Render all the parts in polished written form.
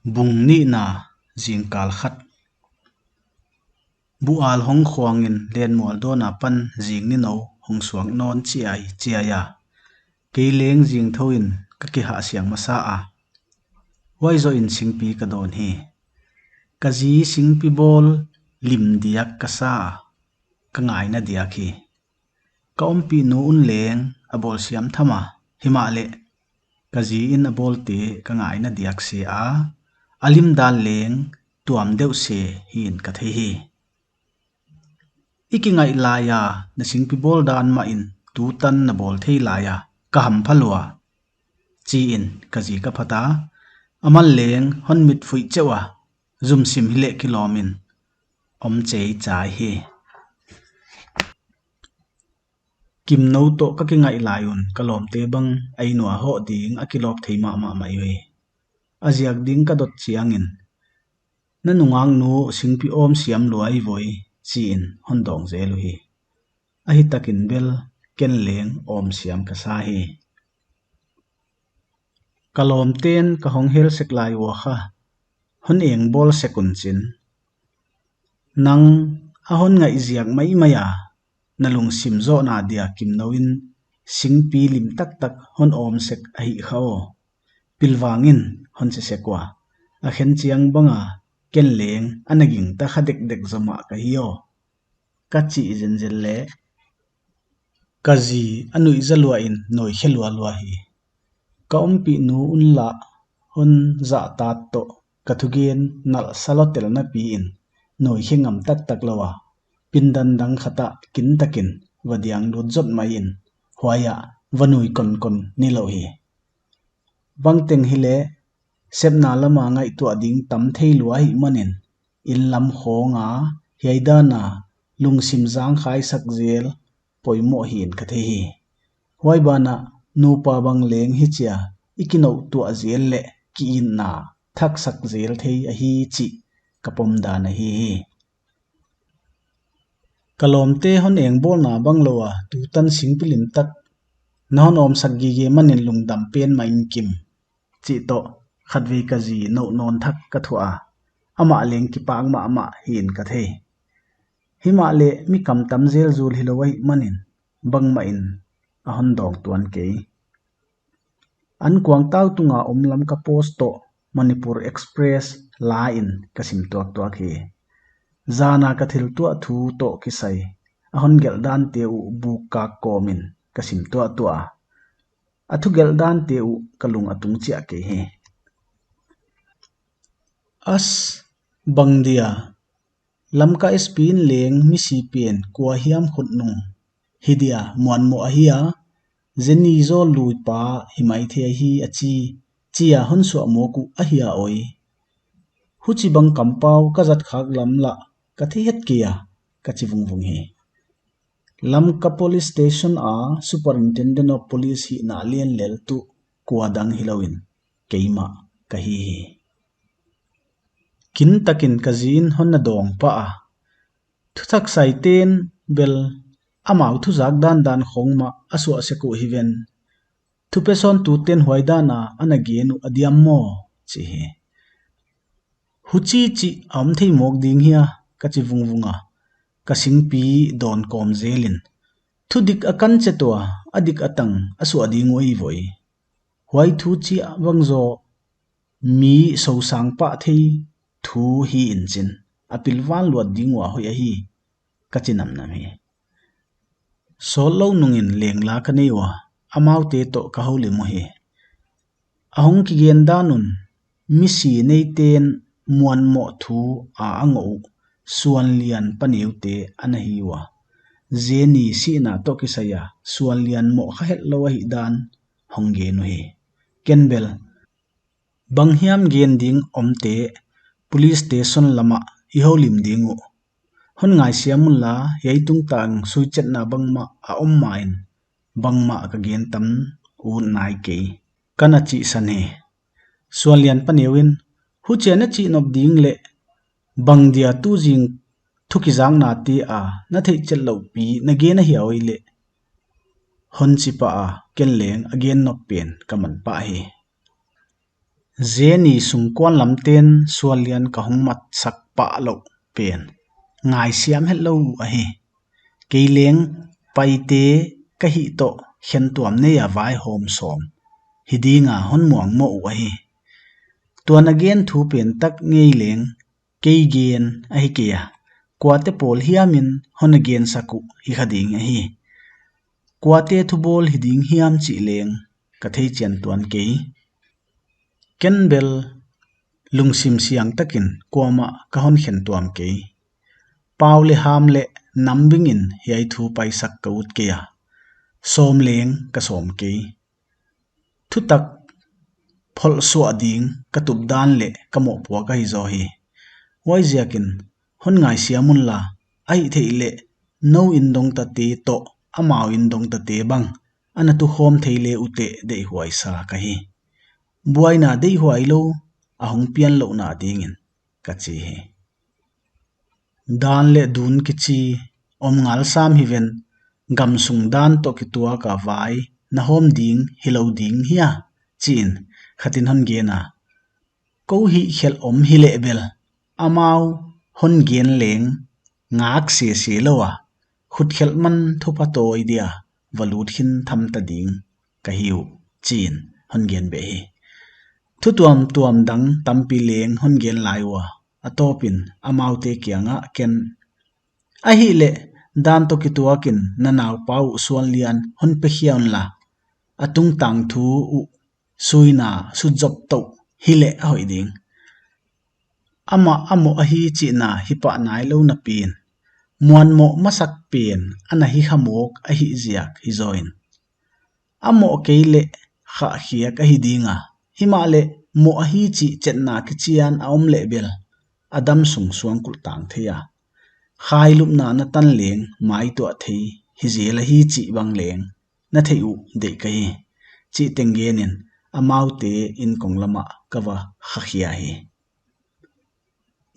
bung ni na jingkal khat bual hong khuangin len mual do na pan jing ni no hong suang non chi ai chiaya keileng jing thoin ka ki ha siang masa a wai zo in singpi ka don hi kazi singpi bol lim diak ka sa ka ngai na diak hi ka ompi nu un leng a bol siam thama himale kazi in a bol te ka ngai na diak se a alim dan leng tuam deuh se hin ka the hi ikingai laya na singpi bol dan ma in tu tan na bol thei laya ka ham phalwa chi in kazi ka phata amal leng hon mit fui chewa zum sim hile kilomin om chei chai hi kim no to ka ki ngai layun kalom te bang ai nuwa ho ding akilop theima ma mai we aziak ding ka dot chiangin na nungang nu singpi om siam luai voi chin hondong zelu hi ahi takin bel ken leng om siam ka sa hi kalom ten ka hong hel seklai wa kha hon eng bol sekun chin nang a hon ngai ziak mai maya nalung sim zo na dia kim noin singpi lim tak tak hon om sek ahi khao pilwangin hon se sekwa a khen chiang banga ken leng anaging ta khadek dek zama ka hiyo ka chi zen zel le kazi anui zalwa in noi khelwa lwa hi ka ompi nu unla hon za ta to kathugen nal salotel na pi in noi hengam tak tak lawa pindan dang khata kin takin wadiang lut zot mai in huaya vanui kon kon ni lo hi bangteng hile sepna lama ngai tu ading tam thei lua hi manin in lam khonga hiaidana lungsim jang khai sak zel poimo hin ka the hi huai bana nu pa bang leng hi chia ikino tu azel le ki in na thak sak zel thei a hi chi kapom da na hi kalom te hon eng bol na bang lowa tu tan singpilim tak non om sak gi ge manin lungdam pen ma in kim chi to khatve kazi no non thak ka thua ama leng ki pang ma ama hin ka the himale mi kam tam zel zul hilowai manin bang ma in a hon dong tuan ke an kuang tau tunga omlam ka post to Manipur Express la in kasim tuak tuak hi zana ka thil tua thu to kisai a hon gel dan te u bu ka komin kasim tua tua athu gel dan te u kalung atung chia ke he as bangdia lamka spin leng mi si pen kwa hiam khut nung hidia muan mo ahia zeni zo lui pa himai the hi achi chia hon so mo ku ahia oi huchi bang kampau ka zat khak lam la ka thi het kia ka chi vung vung he lamka police station a superintendent of police hi na lien lel tu kuadang hilowin keima ka hi kin takin kazin honna dong pa a thuthak saiten bel amau thu zak dan dan khongma asu aseku hiven thupeson tu ten hoidana anagenu adiam mo chi he huchi chi am thei mok ding hia ka chi vung vunga ka singpi don kom zelin thudik akan chetwa adik atang asu ading oi voi huai thu chi wangzo mi so sang pa thei thu hi inchin apilwan luat dingwa hoi a hi kachinam nam hi solo nungin lengla ka neiwa amaute to ka hole mo hi ahong ki gen danun misi nei ten muan mo thu a ango suan lian paneute anahiwa zeni sina to kisaya suan lian mo kha het lo hi dan hongge no hi kenbel banghiam gen ding omte police station lama iholim dingu hon ngai siamulla yaitung tang suichet na bangma a ommain bangma ka gen tam u nai ke kana chi sane sualian panewin hu chena chi nop ding le bangdia tu jing thuki jang na ti a na thei chel lo pi na ge na hi oile hon chi pa a ken leng again nop pen kaman pa hi zeni sungkwan lamten sualian ka hongmat sak pa lo pen ngai siam hello a hi keileng paite ka hi to hian tuam ne ya vai hom som hidinga hon muang mo a hi tuan again thu pen tak ngei leng keigen a hi kia kwate pol hiamin hon again saku hi khading a hi kwate thu bol hiding hiam chi leng ka thei chen tuan ke kenbel lungsim siang takin kwama ka hon khen tuam ke paule hamle nambingin hiai thu paisak ka ut ke ya som leng ka som ke thu tak phol suwa ding ka tup dan le ka mo puwa ka hi zo hi wai ziakin hon ngai siamun la ai thei le no in dong ta te to amao in dong ta te bang ana tu khom thei le ute dei huai sa ka hi buai na dei huai lo ahong pian lo na dingin ka chi hi dan le dun ki chi om ngal sam hi ven gam sung dan to ki tua ka vai na hom ding hilo ding hiya chin khatin hon ge na ko hi khel om hi le bel amau hon gen leng ngak se se lowa khut khel man thupa toy dia valut hin tham ta ding ka hiu chin hon gen be hi thu tuam dang tampi leng hon gen laiwa atopin amau te kianga ken a hi le dan to ki tuakin nanaw pau suan lian hon pe hian la atung tang thu u suina su job to hi le hoi ding ama amo a hi chi na hi pa nai lo na pin muan mo masak pen ana hi khamok a hi ziak hi join amo keile kha khia ka hi dinga himale mo a hi chi chetna ki chian a om le bel adam sung suang kul tang theya khai lup na na tan leng mai to thei hi zela hi chi bang leng na thei u de kai chi tengenin amau te in konglama kawa khakhia hi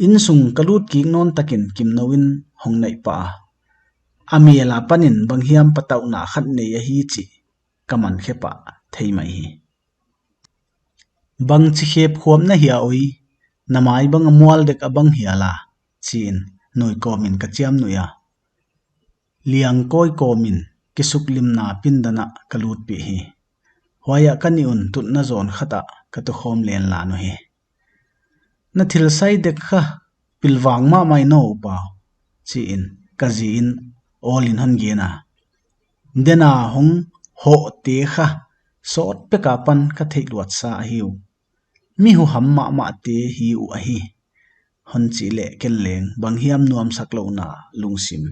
in sung kalut ki non takin kimnoin hongnai pa amiela panin banghiam patau na khat nei a hi chi kaman khepa thei mai hi bang chi khep khom na hiya oi namai bang amwal dek abang hiala chin noi komin ka chiam nuya liang koi komin kisuk lim na pindana kalut pi hi hoya kani un tut na zon khata ka to khom len la no hi na thil sai dek kha pilwang ma mai no pa chin kazi in all in han gena dena hong ho te kha sot pe ka pan ka thei luat sa hiu mi hu hamma ma te hi u a hi hon chi le ken leng bang hiam nuam sak lo na lungsim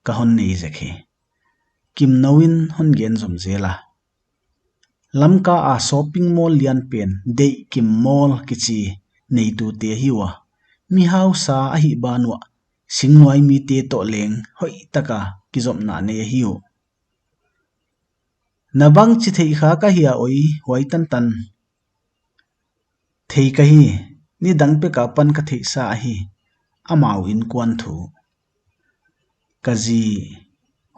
ka hon nei zekhe kim knowin hon gen zom zela lamka a shopping mall lian pen dei kim mall kichi nei tu te hiwa mi hau sa a hi banwa singwai mi te to leng hoi taka kizom na ne hiu nabang chi thei kha ka hiya oi huai tan tan thei ka hi ni dang pe ka pan ka thei sa hi amau in kwan thu kazi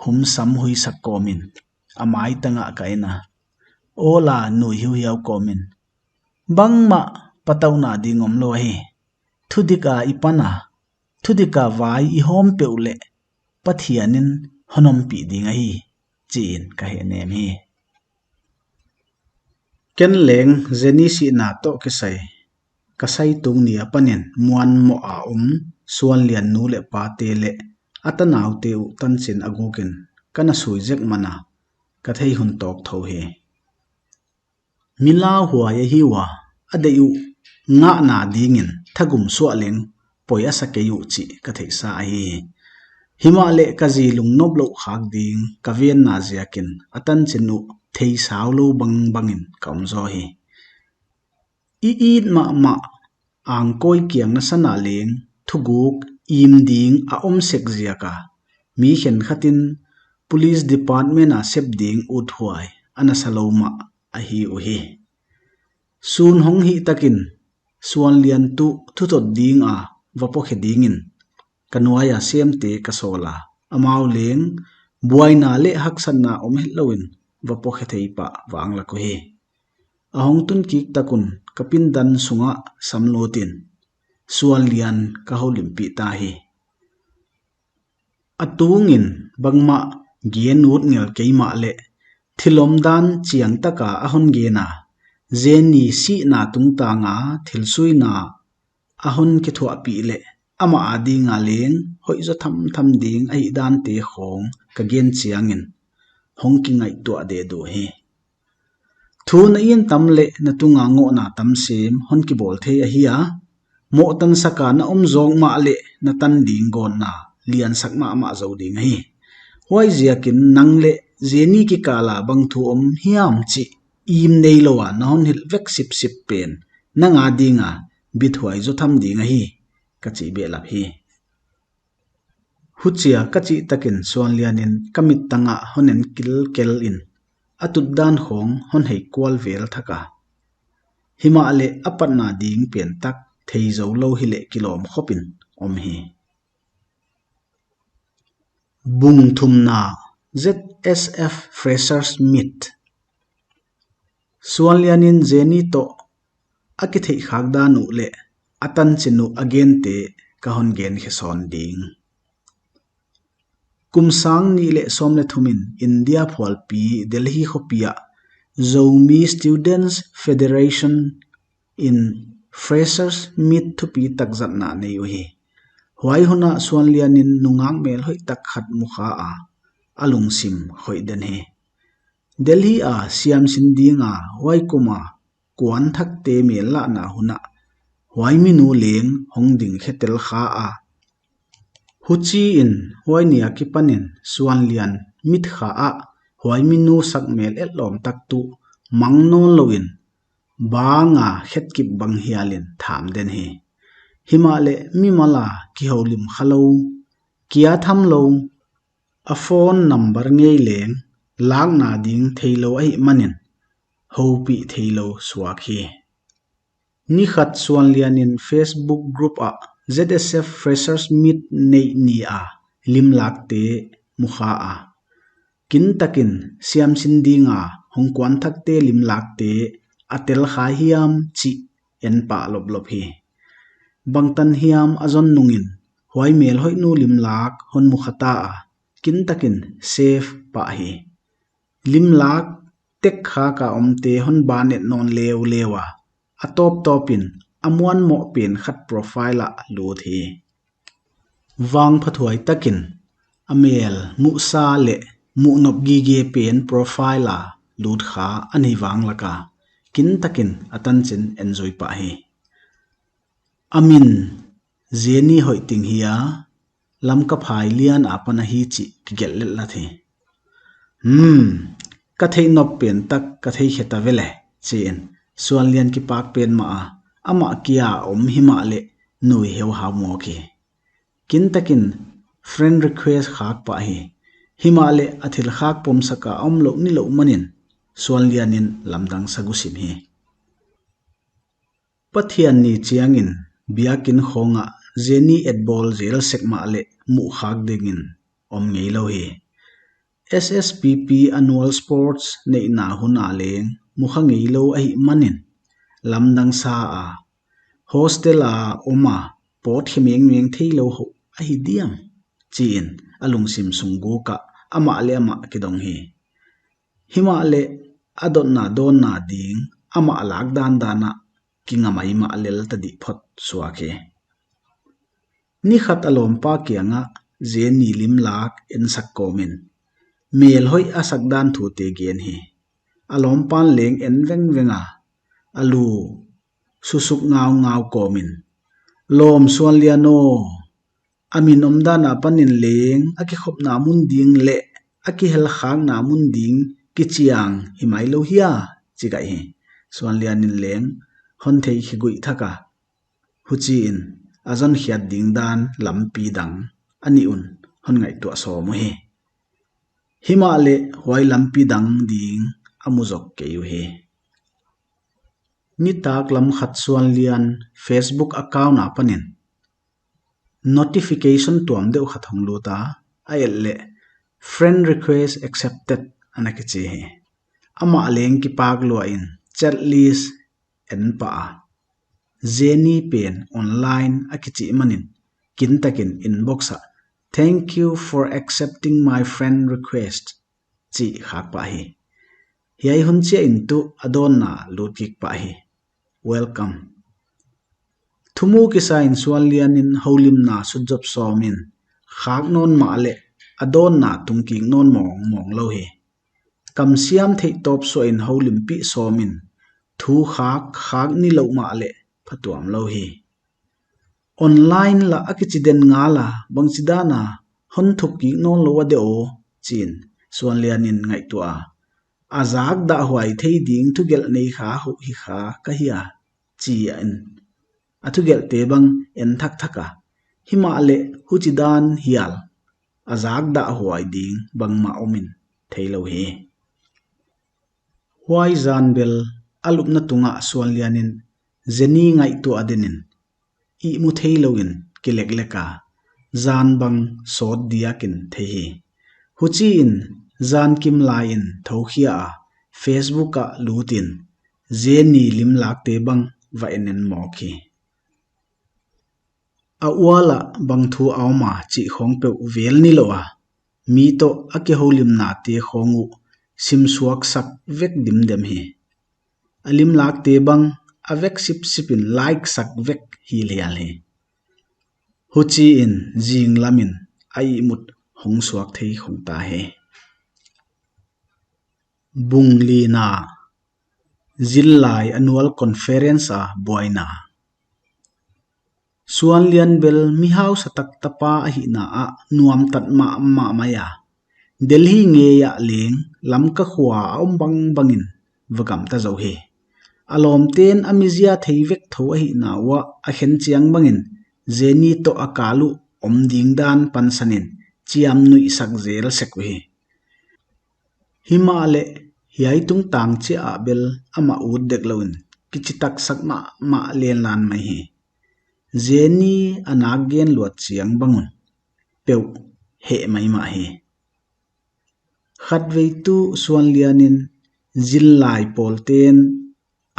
hum sam hui sak komin amai tanga ka ena ola nu hiu hiau komin bangma patau na dingom lo hi thudika ipana thudika vai I hom peule pathianin honom pi dinga hi chin ka he nem hi ken leng zeni si na to ke kasai tung ni apanin muan mo a suan lian nu le pa te le atanaw te u tan chin agukin kana suijek mana ka thei hun tok tho he mila huwa ye hiwa adeyu nga na dingin thagum sualeng poya sakeyu chi ka thei sa hi himale kazi lungnop lo khak ding kaven na ziakin atan chinu thei saulo bang bangin kaumzo hi I ma ang koi kiang na sana leng thuguk im ding a sek ziaka mi khen khatin police department a sep ding ut huai ana saloma a hi u hi sun hong hi takin suan lian tu thutot ding a vapo khe dingin kanwaya semte kasola amau leng buaina le haksan na helloin vapo khe thei pa wangla ko hi ahong tun ki takun kapin dan sunga samlotin sual lian ka holim pi ta hi atungin bangma gen wut ngel keima le thilom dan chiang taka ahon ge na zeni si na tung ta nga thilsui na ahon ke thua pi le ama adi nga leng hoi zo tham tham ding ai dan te khong ka gen chiangin hong ki ngai to de do he thu na yen tam le na tunga ngo na tam sem hon ki bol the a hi a mo tan saka na om zong ma le na tan ding gon na lian sak ma ma zo ding hi hoi ziakin nang le zeni ki kala bang thu om hiam chi im nei lowa na hon hil vek sip sip pen na nga dinga bit huai zo tham ding hi ka chi be lap hi huchia ka chi takin suan lianin kamit tanga honen kil kel in atut dan khong hon hei kwal vel thaka hima le apat na ding pen tak thei zo lo hi le kilom khopin om hi bung thum na ZSF Freshers Meet suan lianin zeni to aki thei khak da nu le atan chinu again te ka hon gen he son ding kumsang ni le somle thumin India phwal pi Delhi khopia Zomi Students Federation in Freshers Meet to pi takzat na nei hi huai huna suan lianin nungang mel hoi tak khat mukha a alung sim hoi den he Delhi a siam sin dinga huai kuma kuan thak te mel la na huna huai minu leng hong ding khetel kha a huchi in huai nia ki panin suan lian mit kha a huai minu sak mel etlom tak tu mangnon loin banga khet kip bang hialin tham den he himale mimala ki holim khalo kia tham lo a phone number ngei leng lang na ding theilo ai manin hopi theilo swakhi ni khat suan lianin Facebook group a ZSF Freshers Meet nei ni a lim lakte mukha a kin takin siam sin dinga hongkwan thakte lim lakte atel kha hiam chi en pa lop lop hi bangtan hiam azon nungin huai mel hoi nu lim lak hon mukhata a kin takin safe pa hi lim lak tek kha ka omte hon banet non lew lewa atop topin amuan mo pen khat profile a lu thi wang phathuai takin amel mu sa le mu nop gi ge pen profile a lut kha ani wang laka kin takin atan chen enjoy pa hi amin zeni hoi ting hiya lam ka phai lian apana hi chi gel le la the ka thei nop pen tak ka thei kheta vele chen suan lian ki pak pen ma a ama kia om hima le nui heu ha mo ki kin takin friend request khak pa hi hima le athil khak pom saka om lo ni lo manin suan lianin lamdang sagusim hi pathian ni chiangin biakin khonga zeni etbol zel sekma le mu khak dingin om ngei lo hi SSPP annual sports nei na huna leng mukha ngei lo ai manin lamdang sa a hostel a oma pot khimeng meng theilo ho ai diam chin alung sim sungu ka ama le ama kidong hi hima le adon na don na ding ama alak dan dana kinga mai ma lel ta di phot suake ni khat alom pa kianga zeni lim lak en sak komin mel hoi asak dan thu te gen hi alom pan leng en veng venga alu susuk ngaw ngaw komin lom suan liano amin omdana panin leng aki khop na mun ding le aki hel khang na mun ding kichiang himai lo hiya chigai hi suan lianin leng hon thei khigui thaka huchi in azon hiat ding dan lampi dang ani un hon ngai to so mo hi hima le huai lampi dang ding amuzok ke yu he ni tak lam khat suan lian Facebook account apanin notification tuam deu khathong luta ael le friend request accepted anaki che he ama leng ki pak lo in chat list en pa zeni pen online akichi manin kin takin inbox a thank you for accepting my friend request chi khak pa hi hiai hun che in tu adon na lutkik pa hi welcome thumu ki sign swalian in holim na sujop somin khak non ma le adon na tungking non mong lo hi kam siam thei top so in holim pi somin thu khak ni lo ma le phatuam lo hi online la akichiden nga la bangchidana hon thukki non lo de o chin swalianin ngai tua azak da huai thei ding thu gel nei kha hu hi kha ka hiya chi an athu gel te bang en thak thaka hima le huchidan hial azak da huai ding bang ma omin theilo hi huai zan bel alupna tunga swalianin zeni ngai tu adenin I mu theiloin kilek leka zan bang sot diakin thehi huchi in zan kim lain thokhia Facebook a lutin zeni lim lak te bang va enen mokhi a wala bang thu awma chi khong pe vel ni lowa mi to ake holim na te khongu sim suak sak vek dim dem hi alim lak te bang avek sipin like sak vek hi lial hi huchi in jing lamin ai mut hong suak thei khong ta he bungli na zillai annual conference a boina suanlian bel mi hau satak tapa hi na a nuam tat ma maya delhi nge ya leng lam ka khwa om bangin vakam ta zo he alom ten amizia theivek tho hi na wa a khen chiang bangin zeni to akalu om ding dan pansanin chiam nui sak zel sekwe himale hiai tung tang che a bel ama ud dek loin kichitak sakma ma len lan mai hi zeni anagen luat chiang bangun peu he mai ma hi khatwei tu suanlianin zillai polten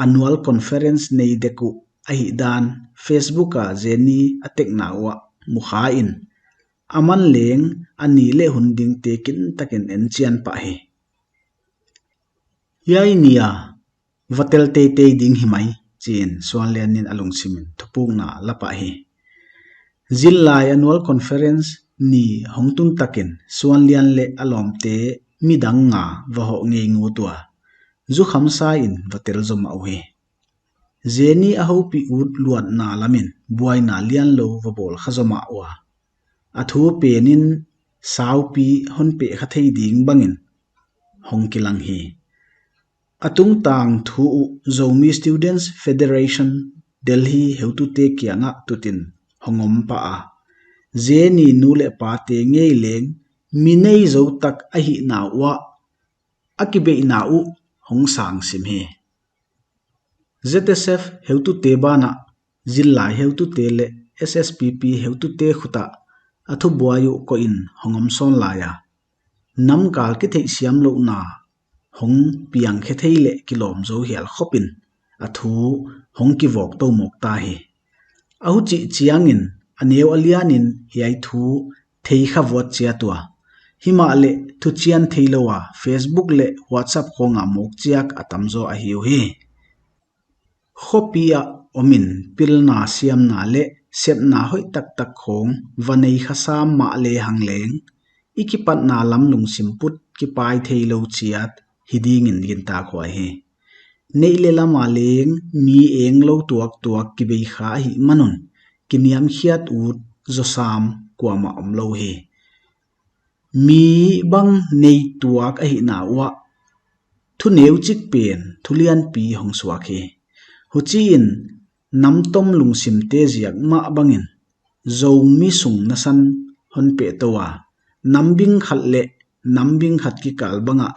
annual conference nei deku ahi dan Facebook a zeni atek nawa mukha in aman leng ani le hunding te kin takin en chian pa hi yai nia vatel te ding himai chin swanlianin alung simin thupung na lapa hi zillai annual conference ni hongtun takin swanlian le alom te midang nga vaho ngei ngu tua zu khamsa in vatel zom au hi zeni a hopi ut luat na lamin buai na lian lo vabol khazoma wa athu penin saupi honpe khathei ding bangin hongkilang hi atung tang thu zomi students federation delhi heutu te kianga tutin hongom pa a zeni nule pa te ngei leng minei zo tak a hi na wa akibe na u hong sang sim he ZSF heutu te bana zillai heutu te le SSPP heutu te khuta athu buayu ko in hongom son laya nam kal ki thei siam lo na hong piang khe thei le kilom zo hial khopin athu hong ki vok to mok ta hi ahu chi chiangin aneu alianin hiai thu thei kha vot chia tua hima le thu chian theilowa Facebook le WhatsApp khonga mok chiak atamzo a hiu hi khopia omin pilna siam na le sep na hoi tak khong vanei khasam ma le hangleng ikipat na lam lung simput ki pai theilo chiat hiding in gin ta khwai he nei le lama leng mi eng lo tuak ki bei kha hi manun kiniam khiat ut zosam kwama omlo he mi bang nei tuak a hi na wa thu neu chik pen thulian pi hong suak he huchin namtom lungsim te ziak ma bangin zomi sung nasan honpe towa nambing khatle nambing khat ki kal banga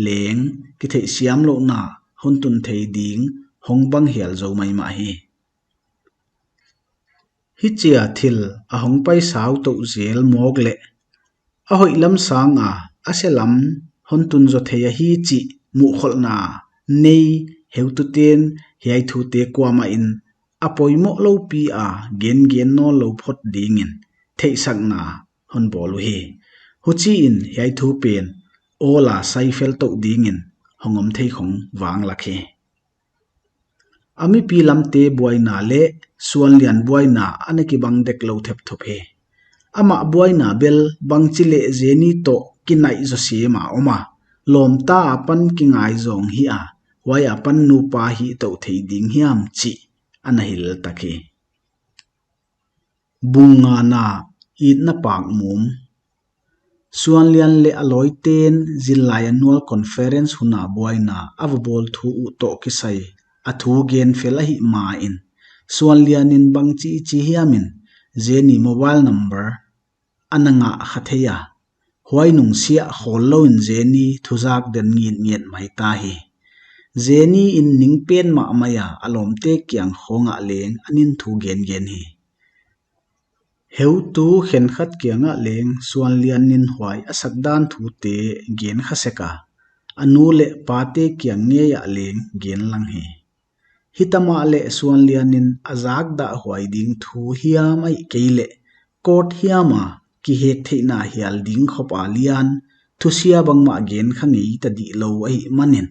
leng ki thei siam lo na hontun thei ding hongbang hial zo mai ma hi hichia thil a hongpai sau to zel mogle a hoi lam sang a aselam hontun zo theya hi chi mu kholna nei heu tu ten hiai thu te kwama in apoi mo lo pi a gen no lo phot ding in thei sak na hon bolu hi huchi in hiai thu pen ola sai fel to ding in hongom thei khong wang lakhe ami pi lamte buaina le suan lian buaina aneki bang dek lo thep thop he ama buaina bel bangchile zeni to kinai zo sema oma lom ta apan kingai zong hi a wai apan nu pa hi to thei ding hiam chi anahil takhe bunga na it na pak mum suan lian le aloi ten zilai annual conference huna buaina avbol thu u to kisai athu gen fela hi ma in suan lian in bangchi chi hiamin zeni mobile number ananga khatheya huai nung sia hollo in zeni thuzak den ngin mai ta hi zeni in ningpen ma maya alomte kyang khonga leng anin thu gen hi heu tu khen khat kyanga leng suan lian nin huai asakdan thu te gen khaseka anu le pate kyang nge ya leng gen lang hi hitama le suan lian in azak da huai ding thu hiam ai keile court hiama ki hek theina hial ding khopa lian thusia bangma gen khangi tadi lo ai manin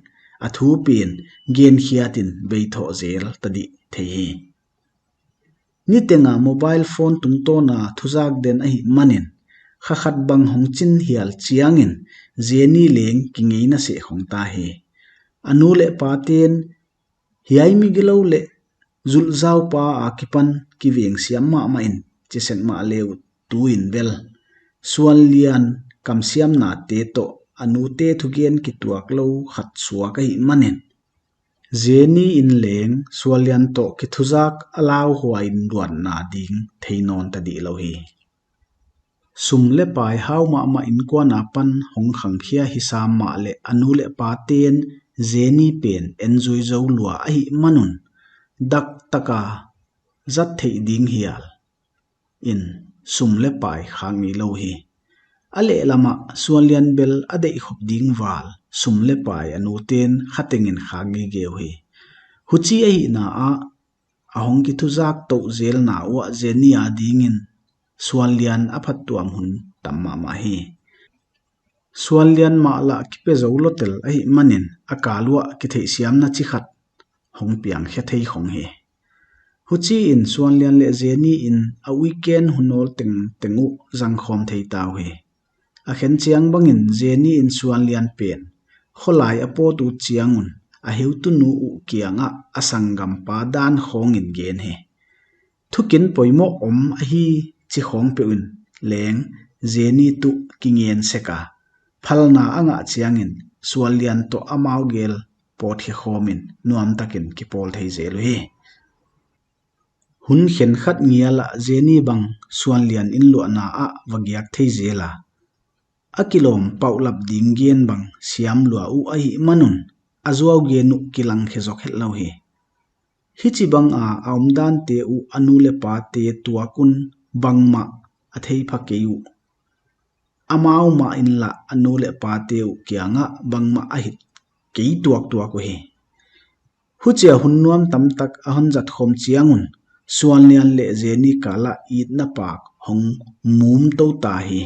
athu pen gen khiatin beitho zel tadi thei nitenga mobile phone tungto na thuzak den ai manin khakhat bang hongchin hial chiangin zeni leng kingeina se khongta he anu le paten hiai mi gilo le zulzau pa akipan kiweng siam ma in chiseng ma leu tu in bel suan lian kam siam na te to anu te thugen ki tuak lo khat suwa kai manin zeni in leng sualian to ki thuzak alaw huain ruan na ding theinon ta di lo hi sumle pai haw ma in kwa na pan hong khang khia hisam ma le anu le paten zeni pen enjoy zo lua ai manun dak taka zat thei ding hial in sumle pai khangi lo hi ale lama sualian bel adei khop ding wal sumle pai anu ten khatengin khangi ge hi huchi ai na a ahong ki thuzak to zel na wa zenia dingin sualian aphat tuam hun tamma ma hi sualian ma la ki pe zo lotel ai manin akalwa ki thei siam na chi khat hong piang khe thei khong he huchi in sualian le zeni in a weekend hunol tengu jang khom thei taw he a khen chiang bangin zeni in sualian pen kholai apo tu chiangun a heu tu nu u kianga asangam pa dan khongin gen he thukin poimo om a hi chi khong pe un leng zeni tu kingen seka phalna anga chiangin sualian to amau gel pot he khomin nuam takin ki pol thei zel hi hun khen khat ngiala zeni bang sualian in lo na a wagyak thei zela akilom paulap ding gen bang siam lua u ai manun azuaw ge nu kilang khezok hello hi hichi bang a aumdan te u anule pa te tuakun bangma athei phakeu amau ma in la anule pa te u kyanga bangma a hit kei tuak ko hi huchia hunnuam tamtak ahon jat khom chiangun sualnian le zeni kala it na pak hong mum to ta hi